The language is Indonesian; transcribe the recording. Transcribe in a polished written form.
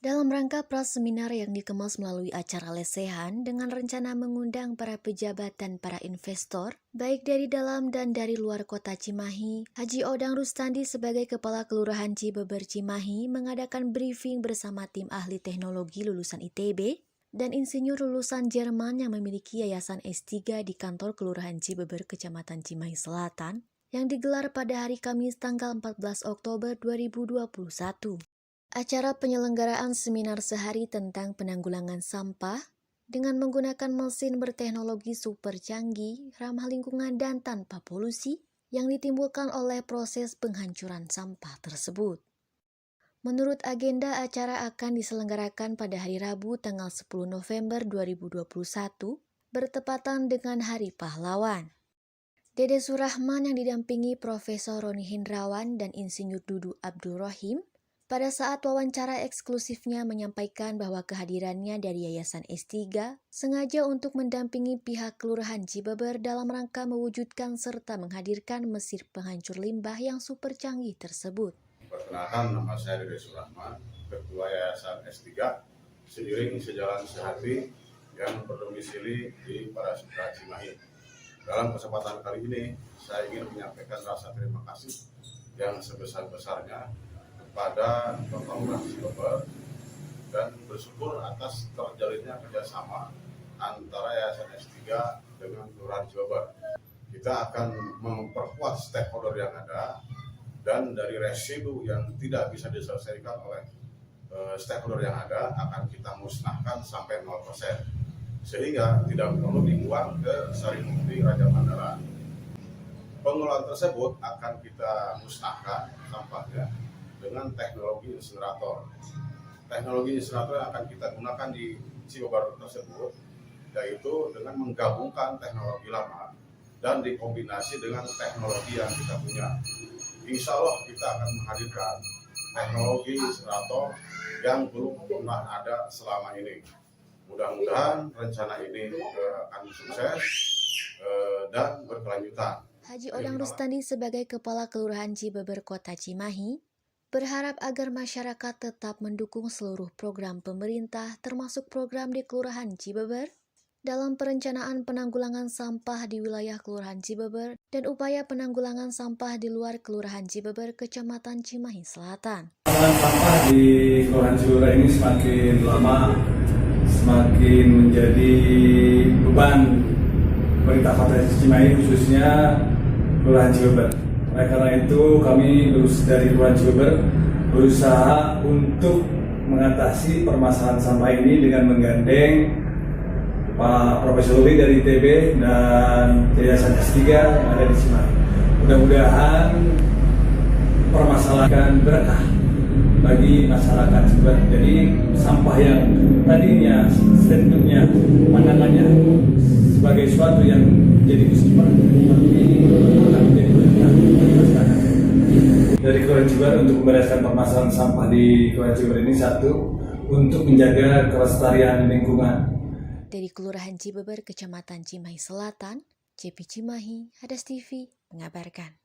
Dalam rangka praseminar yang dikemas melalui acara lesehan dengan rencana mengundang para pejabat dan para investor, baik dari dalam dan dari luar kota Cimahi, Haji Odang Rustandi sebagai Kepala Kelurahan Cibeber Cimahi mengadakan briefing bersama tim ahli teknologi lulusan ITB dan insinyur lulusan Jerman yang memiliki yayasan S3 di kantor Kelurahan Cibeber, Kecamatan Cimahi Selatan, yang digelar pada hari Kamis tanggal 14 Oktober 2021. Acara penyelenggaraan seminar sehari tentang penanggulangan sampah dengan menggunakan mesin berteknologi super canggih, ramah lingkungan dan tanpa polusi yang ditimbulkan oleh proses penghancuran sampah tersebut. Menurut agenda, acara akan diselenggarakan pada hari Rabu tanggal 10 November 2021 bertepatan dengan Hari Pahlawan. Dede Surahman yang didampingi Profesor Roni Hendrawan dan Insinyur Dudu Abdul Rohim pada saat wawancara eksklusifnya menyampaikan bahwa kehadirannya dari Yayasan S3 sengaja untuk mendampingi pihak Kelurahan Cibeber dalam rangka mewujudkan serta menghadirkan mesin penghancur limbah yang super canggih tersebut. Perkenalkan, nama saya Dede Surahman, Ketua Yayasan S3, seiring sejalan sehati yang berdomisili di Parasutra Cimahi. Dalam kesempatan kali ini, saya ingin menyampaikan rasa terima kasih yang sebesar-besarnya kepada Bapak Lurah Cibeber dan bersyukur atas terjalinnya kerjasama antara Yayasan S3 dengan Kelurahan Cibeber. Kita akan memperkuat stakeholder yang ada dan dari residu yang tidak bisa diselesaikan oleh stakeholder yang ada akan kita musnahkan sampai 0%, sehingga tidak perlu dibuang ke Sarimukti Raja Mandala. Pengelolaan tersebut akan kita musnahkan sampahnya dengan teknologi insinerator. Teknologi insinerator yang akan kita gunakan di Cibeber tersebut yaitu dengan menggabungkan teknologi lama dan dikombinasi dengan teknologi yang kita punya. Insya Allah kita akan menghadirkan teknologi insinerator yang belum pernah ada selama ini. Mudah-mudahan rencana ini akan sukses dan berkelanjutan. Haji Odang Rustandi sebagai Kepala Kelurahan Cibeber Kota Cimahi berharap agar masyarakat tetap mendukung seluruh program pemerintah termasuk program di Kelurahan Cibeber dalam perencanaan penanggulangan sampah di wilayah Kelurahan Cibeber dan upaya penanggulangan sampah di luar Kelurahan Cibeber, Kecamatan Cimahi Selatan. Penanggulangan sampah di Kelurahan Cibeber ini semakin lama semakin menjadi beban pemerintah Kota Cimahi, khususnya Kelurahan Cibeber. Oleh karena itu kami dari Kelurahan Cibeber berusaha untuk mengatasi permasalahan sampah ini dengan menggandeng Pak Profesor Uli dari ITB dan Yayasan S3 yang ada di Cimahi. Mudah-mudahan permasalahan berkah bagi masyarakat Cibeber. Jadi sampah yang tadinya statementnya, pandangannya sebagai sesuatu yang jadi musibah, ini akan menjadi berkah masyarakat. Dari Kelurahan Cibeber untuk membereskan permasalahan sampah di Kelurahan Cibeber ini satu, untuk menjaga kelestarian lingkungan. Dari Kelurahan Cibeber, Kecamatan Cimahi Selatan, JP Cimahi, Hadas TV mengabarkan.